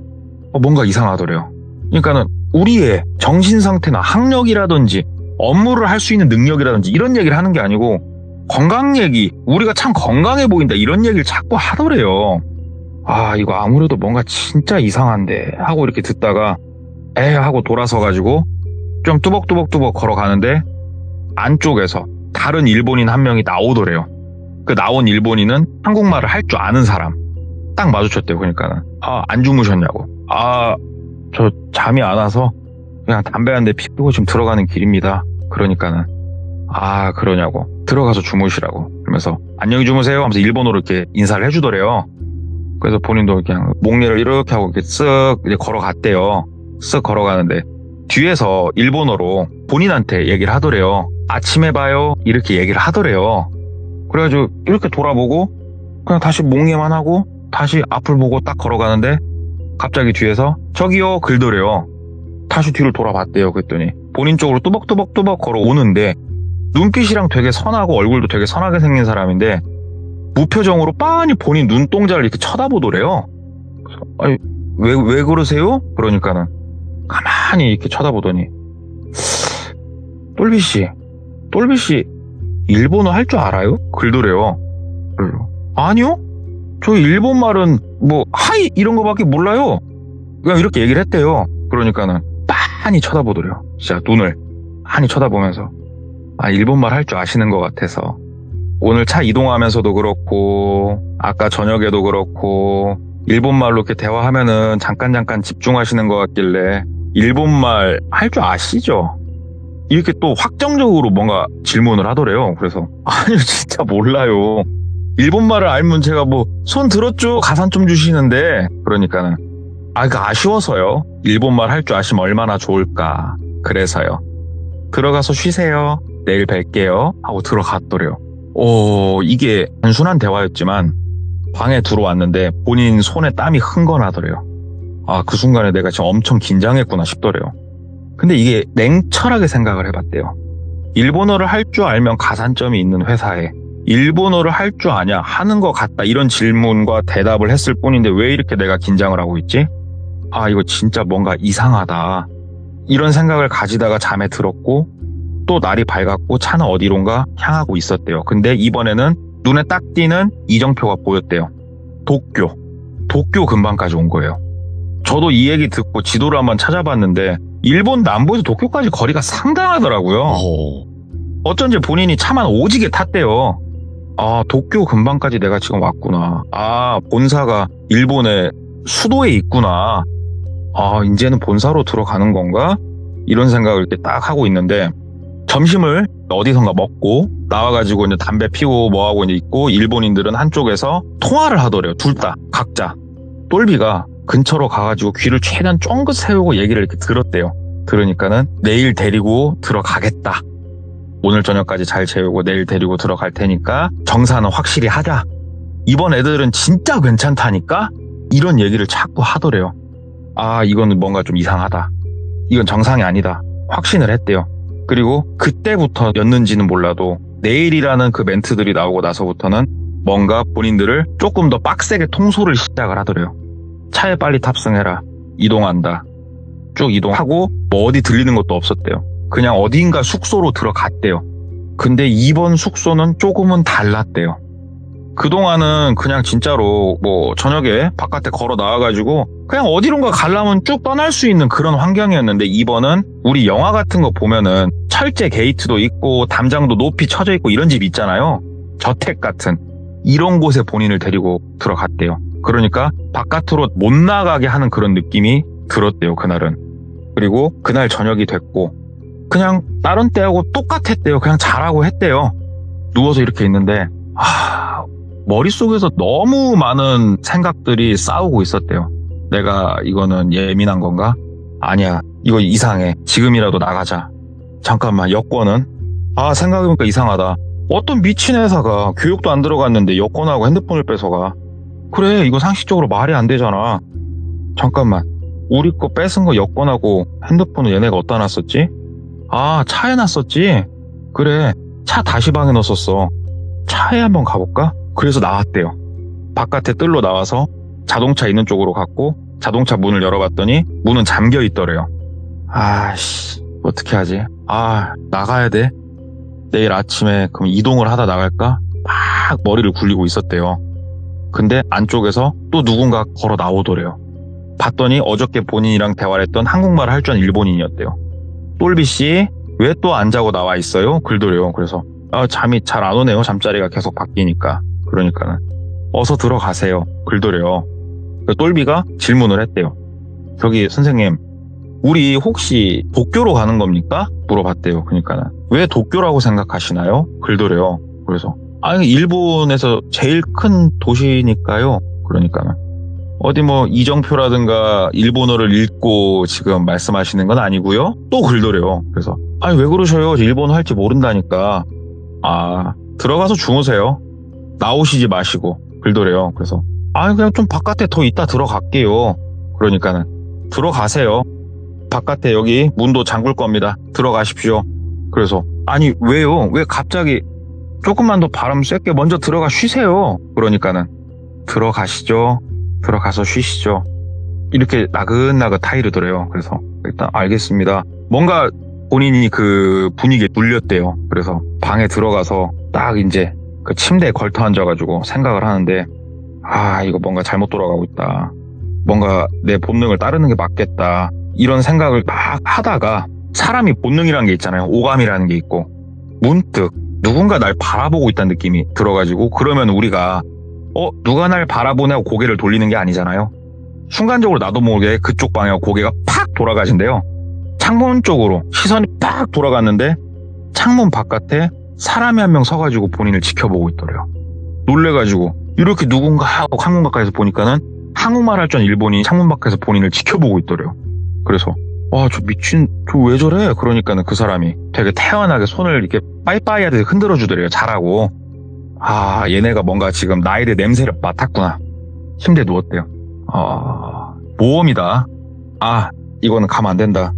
뭔가 이상하더래요. 그러니까는 우리의 정신 상태나 학력이라든지 업무를 할 수 있는 능력이라든지 이런 얘기를 하는 게 아니고 건강 얘기, 우리가 참 건강해 보인다 이런 얘기를 자꾸 하더래요. 이거 아무래도 뭔가 진짜 이상한데 하고 이렇게 듣다가 하고 돌아서가지고 좀 뚜벅뚜벅 걸어가는데 안쪽에서 다른 일본인 한 명이 나오더래요. 그 나온 일본인은 한국말을 할 줄 아는 사람. 딱 마주쳤대요. 그러니까는 안 주무셨냐고. 저 잠이 안 와서 그냥 담배 한 대 피우고 지금 들어가는 길입니다. 그러니까는 그러냐고. 들어가서 주무시라고. 그러면서 안녕히 주무세요 하면서 일본어로 이렇게 인사를 해주더래요. 그래서 본인도 그냥 목례를 이렇게 하고 이렇게 쓱 이제 걸어갔대요. 쓱 걸어가는데 뒤에서 일본어로 본인한테 얘기를 하더래요. 아침에 봐요 이렇게 얘기를 하더래요. 그래가지고 이렇게 돌아보고 그냥 다시 목례만 하고 다시 앞을 보고 딱 걸어가는데 갑자기 뒤에서 저기요 글더래요. 다시 뒤를 돌아봤대요. 그랬더니 본인 쪽으로 뚜벅뚜벅 걸어오는데 눈빛이랑 되게 선하고 얼굴도 되게 선하게 생긴 사람인데 무표정으로 빤히 본인 눈동자를 이렇게 쳐다보더래요. 그래서 왜 그러세요? 그러니까는 가만히 이렇게 쳐다보더니 똘비 씨 일본어 할 줄 알아요? 글더래요. 아니요? 저 일본말은 뭐 하이 이런 거밖에 몰라요. 그냥 이렇게 얘기를 했대요. 그러니까는 빤히 쳐다보더래요. 진짜 눈을 빤히 쳐다보면서 일본말 할 줄 아시는 것 같아서 오늘 차 이동하면서도 그렇고 아까 저녁에도 그렇고 일본말로 이렇게 대화하면은 잠깐 집중하시는 것 같길래 일본말 할 줄 아시죠? 이렇게 또 확정적으로 뭔가 질문을 하더래요. 그래서 아니요 진짜 몰라요. 일본말을 알면 제가 뭐 손 들었죠? 가산 좀 주시는데 그러니까는 아쉬워서요. 일본말 할 줄 아시면 얼마나 좋을까. 그래서요. 들어가서 쉬세요. 내일 뵐게요. 하고 들어갔더래요. 이게 단순한 대화였지만 방에 들어왔는데 본인 손에 땀이 흥건하더래요. 그 순간에 내가 지금 엄청 긴장했구나 싶더래요. 근데 이게 냉철하게 생각을 해봤대요. 일본어를 할 줄 알면 가산점이 있는 회사에 일본어를 할 줄 아냐 하는 것 같다 이런 질문과 대답을 했을 뿐인데 왜 이렇게 내가 긴장을 하고 있지? 이거 진짜 뭔가 이상하다. 이런 생각을 가지다가 잠에 들었고 또 날이 밝았고 차는 어디론가 향하고 있었대요. 근데 이번에는 눈에 딱 띄는 이정표가 보였대요. 도쿄 근방까지 온 거예요. 저도 이 얘기 듣고 지도를 한번 찾아봤는데 일본 남부에서 도쿄까지 거리가 상당하더라고요. 어쩐지 본인이 차만 오지게 탔대요. 도쿄 근방까지 내가 지금 왔구나. 본사가 일본의 수도에 있구나. 이제는 본사로 들어가는 건가? 이런 생각을 이렇게 딱 하고 있는데 점심을 어디선가 먹고 나와가지고 이제 담배 피고 뭐하고 이제 있고 일본인들은 한쪽에서 통화를 하더래요. 둘 다 각자. 똘비가 근처로 가가지고 귀를 최대한 쫑긋 세우고 얘기를 이렇게 들었대요. 들으니까는 내일 데리고 들어가겠다. 오늘 저녁까지 잘 재우고 내일 데리고 들어갈 테니까 정사는 확실히 하자. 이번 애들은 진짜 괜찮다니까? 이런 얘기를 자꾸 하더래요. 이거는 뭔가 좀 이상하다. 이건 정상이 아니다 확신을 했대요. 그리고 그때부터였는지는 몰라도 내일이라는 그 멘트들이 나오고 나서부터는 뭔가 본인들을 조금 더 빡세게 통솔을 시작을 하더래요. 차에 빨리 탑승해라. 이동한다. 쭉 이동하고 뭐 어디 들리는 것도 없었대요. 그냥 어딘가 숙소로 들어갔대요. 근데 이번 숙소는 조금은 달랐대요. 그동안은 그냥 진짜로 뭐 저녁에 바깥에 걸어 나와가지고 그냥 어디론가 가려면 쭉 떠날 수 있는 그런 환경이었는데 이번은 우리 영화 같은 거 보면은 철제 게이트도 있고 담장도 높이 쳐져 있고 이런 집 있잖아요. 저택 같은 이런 곳에 본인을 데리고 들어갔대요. 그러니까 바깥으로 못 나가게 하는 그런 느낌이 들었대요, 그날은. 그리고 그날 저녁이 됐고 그냥 다른 때하고 똑같았대요. 그냥 자라고 했대요. 누워서 이렇게 있는데 머릿속에서 너무 많은 생각들이 싸우고 있었대요. 내가 이거는 예민한 건가? 아니야, 이거 이상해. 지금이라도 나가자. 잠깐만, 여권은? 생각해보니까 이상하다. 어떤 미친 회사가 교육도 안 들어갔는데 여권하고 핸드폰을 뺏어가. 그래, 이거 상식적으로 말이 안 되잖아. 잠깐만, 우리 거 뺏은 거 여권하고 핸드폰은 얘네가 어디다 놨었지? 차에 놨었지? 그래, 차 다시 방에 넣었었어. 차에 한번 가볼까? 그래서 나왔대요. 바깥에 뜰로 나와서 자동차 있는 쪽으로 갔고 자동차 문을 열어봤더니 문은 잠겨 있더래요. 어떻게 하지? 나가야 돼. 내일 아침에 그럼 이동을 하다 나갈까? 막 머리를 굴리고 있었대요. 근데 안쪽에서 또 누군가 걸어 나오더래요. 봤더니 어저께 본인이랑 대화를 했던 한국말을 할 줄 아는 일본인이었대요. 똘비씨, 왜 또 안 자고 나와 있어요? 그러더래요. 그래서 잠이 잘 안 오네요. 잠자리가 계속 바뀌니까. 그러니까는 어서 들어가세요. 그러더래요. 똘비가 질문을 했대요. 저기 선생님, 우리 혹시 도쿄로 가는 겁니까? 물어봤대요. 그러니까는 왜 도쿄라고 생각하시나요? 그러더래요. 그래서 일본에서 제일 큰 도시니까요. 그러니까는 어디 뭐 이정표라든가 일본어를 읽고 지금 말씀하시는 건 아니고요. 또 그러더래요. 그래서 왜 그러셔요? 일본어 할지 모른다니까. 들어가서 주무세요. 나오시지 마시고. 그러더래요. 그래서 그냥 좀 바깥에 더 있다 들어갈게요. 그러니까는 들어가세요. 바깥에 여기 문도 잠글 겁니다. 들어가십시오. 그래서 왜요? 왜 갑자기 조금만 더 바람 쐴게 먼저 들어가 쉬세요. 그러니까는 들어가시죠. 들어가서 쉬시죠. 이렇게 나긋나긋 타이르더래요. 그래서 일단 알겠습니다. 뭔가 본인이 그 분위기에 눌렸대요. 그래서 방에 들어가서 딱 이제 그 침대에 걸터 앉아가지고 생각을 하는데 이거 뭔가 잘못 돌아가고 있다. 뭔가 내 본능을 따르는 게 맞겠다. 이런 생각을 막 하다가 사람이 본능이라는 게 있잖아요. 오감이라는 게 있고 문득 누군가 날 바라보고 있다는 느낌이 들어가지고 그러면 우리가 누가 날 바라보냐고 고개를 돌리는 게 아니잖아요. 순간적으로 나도 모르게 그쪽 방향 고개가 팍 돌아가신대요. 창문 쪽으로 시선이 팍 돌아갔는데 창문 바깥에 사람이 한 명 서가지고 본인을 지켜보고 있더래요. 놀래가지고 이렇게 누군가 하고 창문 가까이서 보니까는 한국말 할 줄 아는 일본인이 창문 밖에서 본인을 지켜보고 있더래요. 그래서 저 미친 저 왜 저래? 그러니까는 그 사람이 되게 태연하게 손을 이렇게 빠이빠이 하듯이 흔들어 주더래요. 잘하고. 얘네가 뭔가 지금 나에 대해 냄새를 맡았구나. 침대에 누웠대요. 모험이다. 이거는 가면 안 된다.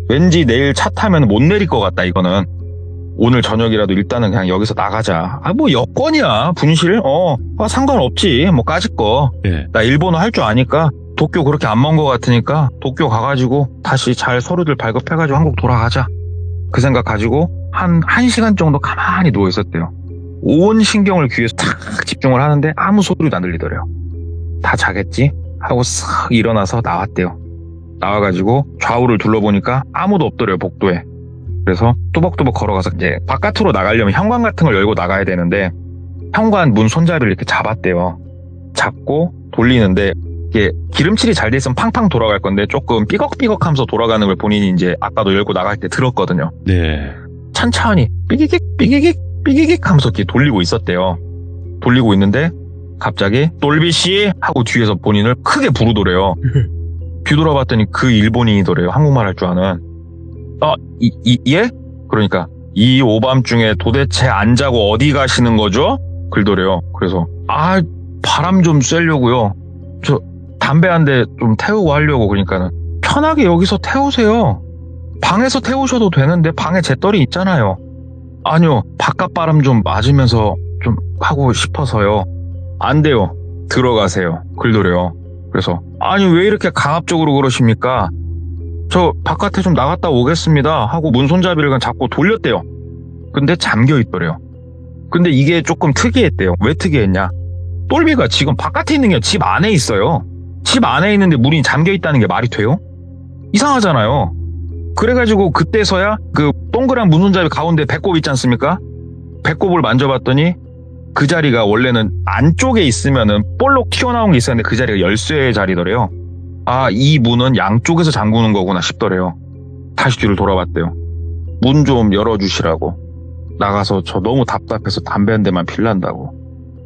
왠지 내일 차 타면 못 내릴 것 같다. 이거는 오늘 저녁이라도 일단은 그냥 여기서 나가자. 뭐 여권이야 분실 상관없지 뭐 까짓 거. 나 일본어 할 줄 아니까 도쿄 그렇게 안 먼 것 같으니까 도쿄 가가지고 다시 잘 서류들 발급해가지고 한국 돌아가자. 그 생각 가지고 한 1시간 정도 가만히 누워 있었대요. 온 신경을 귀에서 탁 집중을 하는데 아무 소리도 안 들리더래요. 다 자겠지 하고 싹 일어나서 나왔대요. 나와가지고 좌우를 둘러보니까 아무도 없더래요. 복도에. 그래서 뚜벅뚜벅 걸어가서 이제 바깥으로 나가려면 현관 같은 걸 열고 나가야 되는데 현관 문 손잡이를 이렇게 잡았대요. 잡고 돌리는데 이게 기름칠이 잘 돼 있으면 팡팡 돌아갈 건데 조금 삐걱삐걱 하면서 돌아가는 걸 본인이 이제 아까도 열고 나갈 때 들었거든요. 네. 천천히 삐기깃 삐기깃 삐기깃 하면서 이렇게 돌리고 있었대요. 돌리고 있는데 갑자기 똘비씨 하고 뒤에서 본인을 크게 부르더래요. 뒤돌아봤더니 그 일본인이더래요. 한국말 할 줄 아는. 예? 그러니까 이 오밤중에 도대체 안 자고 어디 가시는 거죠? 그러더래요. 그래서 바람 좀 쐬려고요. 저 담배 한 대 좀 태우고 하려고. 그러니까는 편하게 여기서 태우세요. 방에서 태우셔도 되는데 방에 재떨이 있잖아요. 아니요, 바깥 바람 좀 맞으면서 좀 하고 싶어서요. 안 돼요. 들어가세요. 글도래요. 그래서 아니 왜 이렇게 강압적으로 그러십니까? 저 바깥에 좀 나갔다 오겠습니다 하고 문 손잡이를 그냥 잡고 돌렸대요. 근데 잠겨 있더래요. 근데 이게 조금 특이했대요. 왜 특이했냐? 똘비가 지금 바깥에 있는 게 집 안에 있어요. 집 안에 있는데 문이 잠겨 있다는 게 말이 돼요? 이상하잖아요. 그래가지고 그때서야 그 동그란 문 손잡이 가운데 배꼽 있지 않습니까? 배꼽을 만져봤더니 그 자리가 원래는 안쪽에 있으면은 볼록 튀어나온 게 있었는데 그 자리가 열쇠의 자리더래요. 아, 이 문은 양쪽에서 잠그는 거구나 싶더래요. 다시 뒤를 돌아봤대요. 문 좀 열어주시라고. 나가서 저 너무 답답해서 담배 한 대만 필란다고.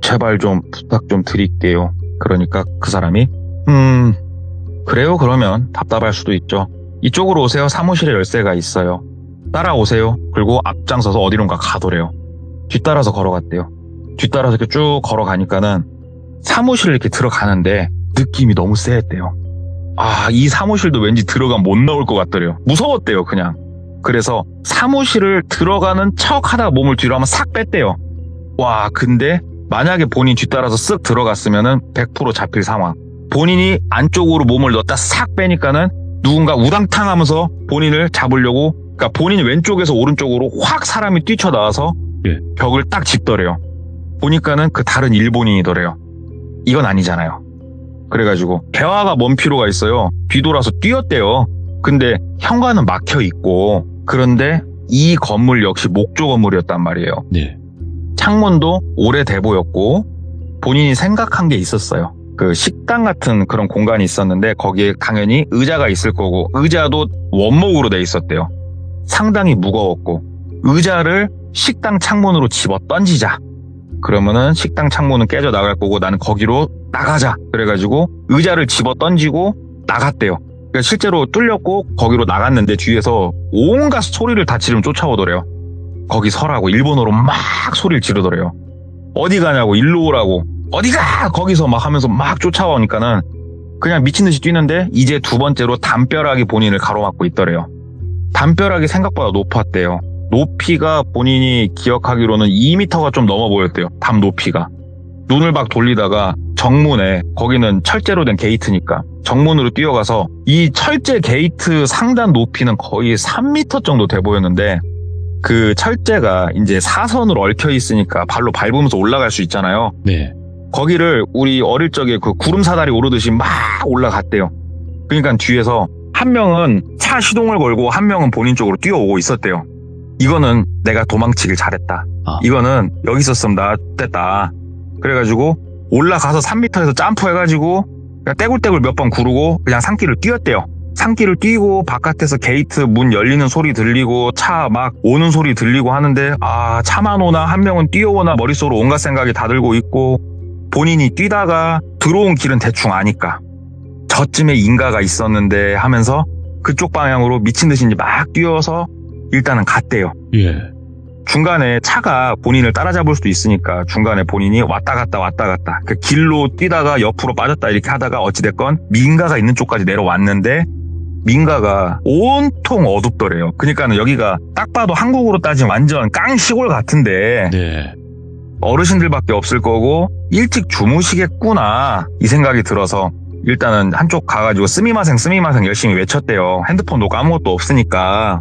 제발 좀 부탁 좀 드릴게요. 그러니까 그 사람이 그래요 그러면 답답할 수도 있죠. 이쪽으로 오세요. 사무실에 열쇠가 있어요. 따라오세요. 그리고 앞장서서 어디론가 가더래요. 뒤따라서 걸어갔대요. 뒤따라서 이렇게 쭉 걸어가니까는 사무실을 이렇게 들어가는데 느낌이 너무 쎄했대요. 아, 이 사무실도 왠지 들어가면 못 나올 것 같더래요. 무서웠대요, 그냥. 그래서 사무실을 들어가는 척 하다가 몸을 뒤로 한번 싹 뺐대요. 와, 근데 만약에 본인 뒤따라서 쓱 들어갔으면은 100% 잡힐 상황. 본인이 안쪽으로 몸을 넣었다 싹 빼니까는 누군가 우당탕 하면서 본인을 잡으려고, 그러니까 본인이 왼쪽에서 오른쪽으로 확 사람이 뛰쳐나와서 벽을 딱 짚더래요. 보니까는 그 다른 일본인이더래요. 이건 아니잖아요. 그래가지고 대화가 뭔 필요가 있어요. 뒤돌아서 뛰었대요. 근데 현관은 막혀 있고, 그런데 이 건물 역시 목조 건물이었단 말이에요. 네. 창문도 오래돼 보였고 본인이 생각한 게 있었어요. 그 식당 같은 그런 공간이 있었는데 거기에 당연히 의자가 있을 거고 의자도 원목으로 돼 있었대요. 상당히 무거웠고 의자를 식당 창문으로 집어 던지자. 그러면은 식당 창문은 깨져 나갈 거고 나는 거기로 나가자. 그래가지고 의자를 집어 던지고 나갔대요. 그러니까 실제로 뚫렸고 거기로 나갔는데 뒤에서 온갖 소리를 다 지르면 쫓아오더래요. 거기 서라고 일본어로 막 소리를 지르더래요. 어디 가냐고, 일로 오라고, 어디가 거기서 막 하면서 막 쫓아오니까는 그냥 미친 듯이 뛰는데 이제 두 번째로 담벼락이 본인을 가로막고 있더래요. 담벼락이 생각보다 높았대요. 높이가 본인이 기억하기로는 2m가 좀 넘어 보였대요. 담 높이가. 눈을 막 돌리다가 정문에, 거기는 철제로 된 게이트니까 정문으로 뛰어가서 이 철제 게이트 상단 높이는 거의 3m 정도 돼 보였는데 그 철제가 이제 사선으로 얽혀 있으니까 발로 밟으면서 올라갈 수 있잖아요. 네. 거기를 우리 어릴 적에 그 구름 사다리 오르듯이 막 올라갔대요. 그러니까 뒤에서 한 명은 차 시동을 걸고 한 명은 본인 쪽으로 뛰어오고 있었대요. 이거는 내가 도망치길 잘했다. 이거는 여기 있었으면 나 됐다. 그래가지고 올라가서 3m에서 점프해가지고 그냥 떼굴떼굴 몇 번 구르고 그냥 산길을 뛰었대요. 산길을 뛰고 바깥에서 게이트 문 열리는 소리 들리고 차 막 오는 소리 들리고 하는데 아, 차만 오나 한 명은 뛰어오나 머릿속으로 온갖 생각이 다 들고 있고 본인이 뛰다가 들어온 길은 대충 아니까 저쯤에 인가가 있었는데 하면서 그쪽 방향으로 미친 듯이 이제 막 뛰어서 일단은 갔대요. 예. 중간에 차가 본인을 따라잡을 수도 있으니까 중간에 본인이 왔다 갔다 그 길로 뛰다가 옆으로 빠졌다 이렇게 하다가 어찌됐건 민가가 있는 쪽까지 내려왔는데 민가가 온통 어둡더래요. 그러니까는 여기가 딱 봐도 한국으로 따지면 완전 깡 시골 같은데 네. 어르신들밖에 없을 거고 일찍 주무시겠구나 이 생각이 들어서 일단은 한쪽 가가지고 스미마생 열심히 외쳤대요. 핸드폰 놓고 아무것도 없으니까.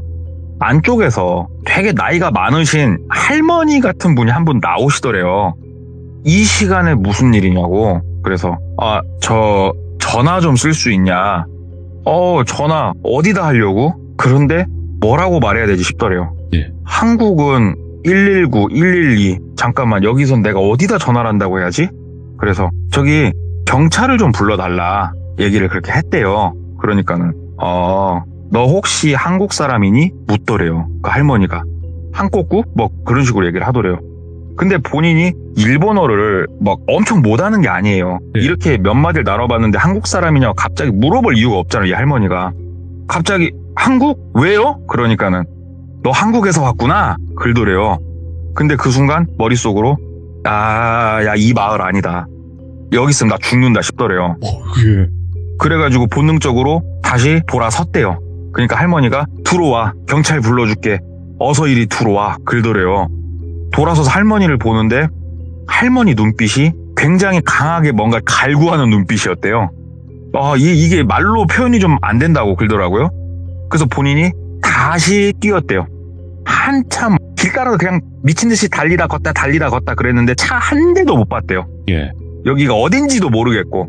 안쪽에서 되게 나이가 많으신 할머니 같은 분이 한 분 나오시더래요. 이 시간에 무슨 일이냐고. 그래서 저 전화 좀 쓸 수 있냐. 전화 어디다 하려고? 그런데 뭐라고 말해야 되지 싶더래요. 예. 한국은 119, 112. 잠깐만, 여기선 내가 어디다 전화를 한다고 해야지? 그래서 저기 경찰을 좀 불러달라 얘기를 그렇게 했대요. 그러니까는 너 혹시 한국 사람이니? 묻더래요. 그 할머니가. 한국구? 뭐 그런 식으로 얘기를 하더래요. 근데 본인이 일본어를 막 엄청 못하는 게 아니에요. 네. 이렇게 몇 마디를 나눠봤는데 한국 사람이냐고 갑자기 물어볼 이유가 없잖아요. 이 할머니가. 갑자기 한국? 왜요? 그러니까는 너 한국에서 왔구나? 그러더래요. 근데 그 순간 머릿속으로 야, 이 마을 아니다. 여기 있으면 나 죽는다 싶더래요. 예. 그래가지고 본능적으로 다시 돌아섰대요. 그러니까 할머니가 들어와. 경찰 불러줄게. 어서 이리 들어와. 그러더래요. 돌아서서 할머니를 보는데 할머니 눈빛이 굉장히 강하게 뭔가 갈구하는 눈빛이었대요. 이게 말로 표현이 좀 안 된다고 그러더라고요. 그래서 본인이 다시 뛰었대요. 한참 길 따라서 그냥 미친 듯이 달리다 걷다 그랬는데 차 한 대도 못 봤대요. 예. 여기가 어딘지도 모르겠고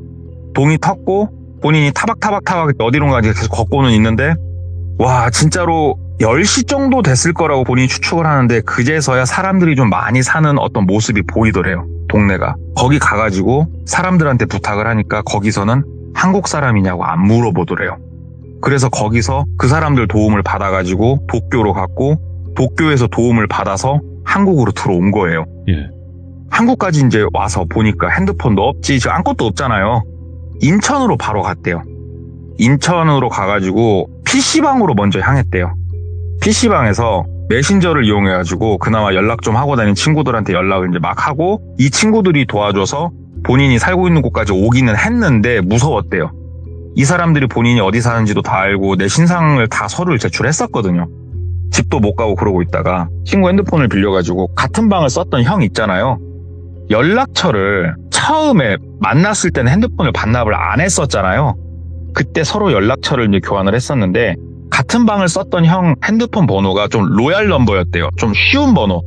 동이 텄고 본인이 타박타박 어디론가 계속 걷고는 있는데 와 진짜로 10시 정도 됐을 거라고 본인이 추측을 하는데 그제서야 사람들이 좀 많이 사는 어떤 모습이 보이더래요. 동네가. 거기 가가지고 사람들한테 부탁을 하니까 거기서는 한국 사람이냐고 안 물어보더래요. 그래서 거기서 그 사람들 도움을 받아가지고 도쿄로 갔고 도쿄에서 도움을 받아서 한국으로 들어온 거예요. 예. 한국까지 이제 와서 보니까 핸드폰도 없지, 아무것도 없잖아요. 인천으로 바로 갔대요. 인천으로 가가지고 PC방으로 먼저 향했대요. PC방에서 메신저를 이용해가지고 그나마 연락 좀 하고 다니는 친구들한테 연락을 이제 막 하고 이 친구들이 도와줘서 본인이 살고 있는 곳까지 오기는 했는데 무서웠대요. 이 사람들이 본인이 어디 사는지도 다 알고 내 신상을 다 서류를 제출했었거든요. 집도 못 가고 그러고 있다가 친구 핸드폰을 빌려가지고 같은 방을 썼던 형 있잖아요. 연락처를 처음에 만났을 때는 핸드폰을 반납을 안 했었잖아요. 그때 서로 연락처를 이제 교환을 했었는데 같은 방을 썼던 형 핸드폰 번호가 좀 로얄 넘버였대요. 좀 쉬운 번호.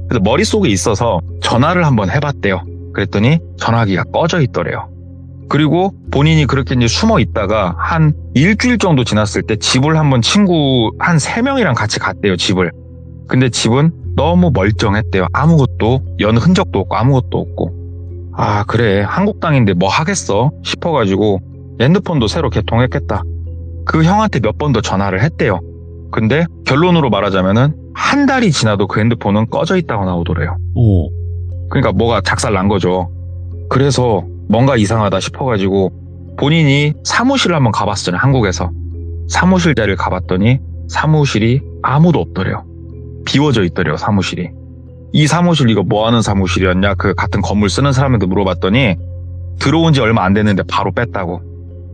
그래서 머릿속에 있어서 전화를 한번 해봤대요. 그랬더니 전화기가 꺼져 있더래요. 그리고 본인이 그렇게 이제 숨어 있다가 한 일주일 정도 지났을 때 집을 한번 친구 한 3명이랑 같이 갔대요, 집을. 근데 집은 너무 멀쩡했대요. 아무것도, 연 흔적도 없고 아무것도 없고. 아, 그래. 한국 땅인데 뭐 하겠어? 싶어가지고 핸드폰도 새로 개통했겠다. 그 형한테 몇 번 더 전화를 했대요. 근데 결론으로 말하자면은 한 달이 지나도 그 핸드폰은 꺼져 있다고 나오더래요. 오. 그러니까 뭐가 작살 난 거죠. 그래서 뭔가 이상하다 싶어가지고 본인이 사무실을 한번 가봤어요. 한국에서. 사무실 자리를 가봤더니 사무실이 아무도 없더래요. 비워져 있더래요, 사무실이. 이 사무실 이거 뭐 하는 사무실이었냐? 그 같은 건물 쓰는 사람한테 물어봤더니 들어온 지 얼마 안 됐는데 바로 뺐다고.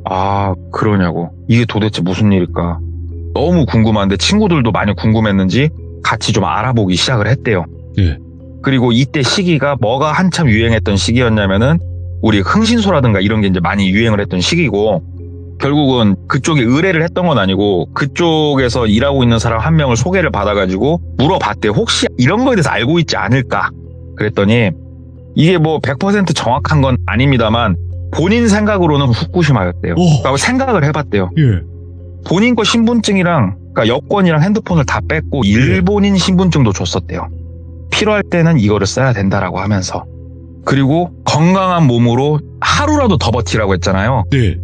아, 그러냐고. 이게 도대체 무슨 일일까? 너무 궁금한데 친구들도 많이 궁금했는지 같이 좀 알아보기 시작을 했대요. 예. 그리고 이때 시기가 뭐가 한참 유행했던 시기였냐면은 우리 흥신소라든가 이런 게 이제 많이 유행을 했던 시기고 결국은 그쪽에 의뢰를 했던 건 아니고 그쪽에서 일하고 있는 사람 한 명을 소개를 받아가지고 물어봤대요. 혹시 이런 거에 대해서 알고 있지 않을까? 그랬더니 이게 뭐 100% 정확한 건 아닙니다만 본인 생각으로는 후쿠시마였대요. 그러니까 생각을 해봤대요. 예. 본인 거 신분증이랑 그러니까 여권이랑 핸드폰을 다 뺐고 일본인 신분증도 줬었대요. 필요할 때는 이거를 써야 된다라고 하면서. 그리고 건강한 몸으로 하루라도 더 버티라고 했잖아요. 네.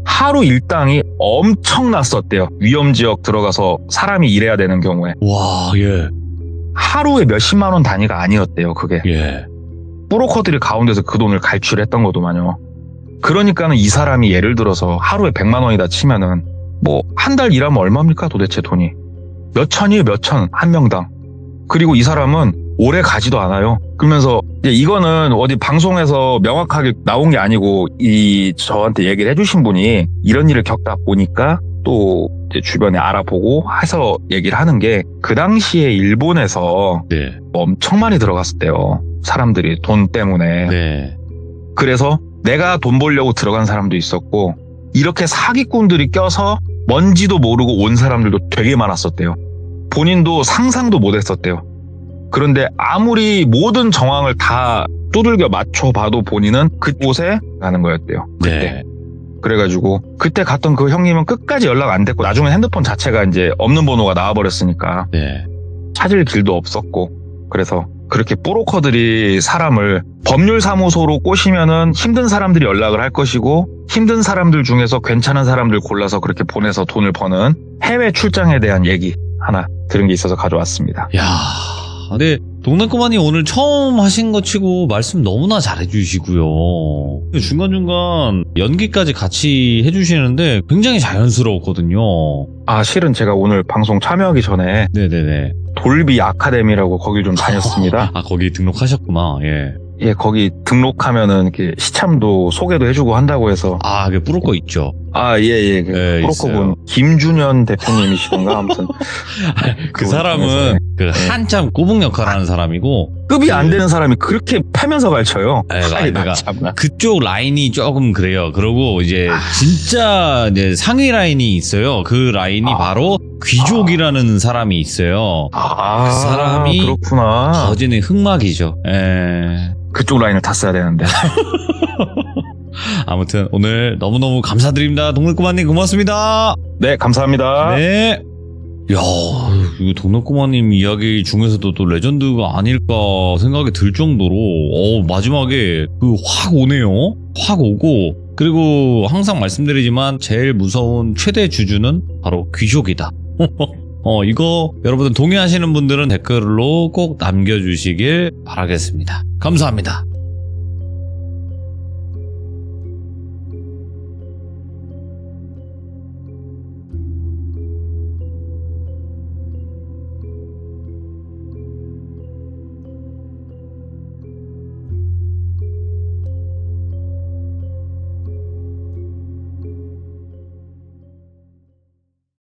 하루 일당이 엄청났었대요. 위험지역 들어가서 사람이 일해야 되는 경우에. 와, 예. 하루에 몇십만 원 단위가 아니었대요, 그게. 예. 브로커들이 가운데서 그 돈을 갈취했던 거더만요. 그러니까는 이 사람이 예를 들어서 하루에 100만 원이다 치면은 뭐 한 달 일하면 얼마입니까 도대체 돈이. 몇 천이에요, 몇 천, 한 명당. 그리고 이 사람은 오래 가지도 않아요. 그러면서 이거는 어디 방송에서 명확하게 나온 게 아니고 저한테 얘기를 해주신 분이 이런 일을 겪다 보니까 또 이제 주변에 알아보고 해서 얘기를 하는 게 그 당시에 일본에서 네. 엄청 많이 들어갔었대요. 사람들이 돈 때문에. 네. 그래서 내가 돈 벌려고 들어간 사람도 있었고 이렇게 사기꾼들이 껴서 뭔지도 모르고 온 사람들도 되게 많았었대요. 본인도 상상도 못했었대요. 그런데 아무리 모든 정황을 다 두들겨 맞춰봐도 본인은 그곳에 가는 거였대요. 그때. 네. 그래가지고 그때 갔던 그 형님은 끝까지 연락 안 됐고 나중에 핸드폰 자체가 이제 없는 번호가 나와버렸으니까 네. 찾을 길도 없었고 그래서 그렇게 브로커들이 사람을 법률사무소로 꼬시면은 힘든 사람들이 연락을 할 것이고 힘든 사람들 중에서 괜찮은 사람들 골라서 그렇게 보내서 돈을 버는 해외 출장에 대한 얘기 하나 들은 게 있어서 가져왔습니다. 야, 근데 동남꼬마님 오늘 처음 하신 거 치고 말씀 너무나 잘해주시고요. 중간중간 연기까지 같이 해주시는데 굉장히 자연스러웠거든요. 아, 실은 제가 오늘 방송 참여하기 전에 네네네. 돌비 아카데미라고 거길 좀 다녔습니다. 아, 거기 등록하셨구나. 예. 예, 거기 등록하면은 이렇게 시참도 소개도 해주고 한다고 해서. 아, 그게 뿌릴 거 있죠. 예. 프로커분 김준현 대표님이시던가 아무튼 그 사람은 그 한참 꼬북 역할하는 사람이고 급이 안 되는 사람이 그렇게 패면서 갈쳐요. 그러니까 그쪽 라인이 조금 그래요. 그리고 이제 진짜 이제 상위 라인이 있어요. 그 라인이 바로 귀족이라는 사람이 있어요. 그 사람이 그렇구나. 거지는 흑막이죠. 그쪽 라인을 탔어야 되는데. 아무튼 오늘 너무너무 감사드립니다. 동물꼬마님 고맙습니다. 네, 감사합니다. 네. 야, 이거 동물꼬마님 이야기 중에서도 또 레전드가 아닐까 생각이 들 정도로 마지막에 그 확 오네요. 확 오고 그리고 항상 말씀드리지만 제일 무서운 최대 주주는 바로 귀족이다. 이거 여러분들 동의하시는 분들은 댓글로 꼭 남겨주시길 바라겠습니다. 감사합니다.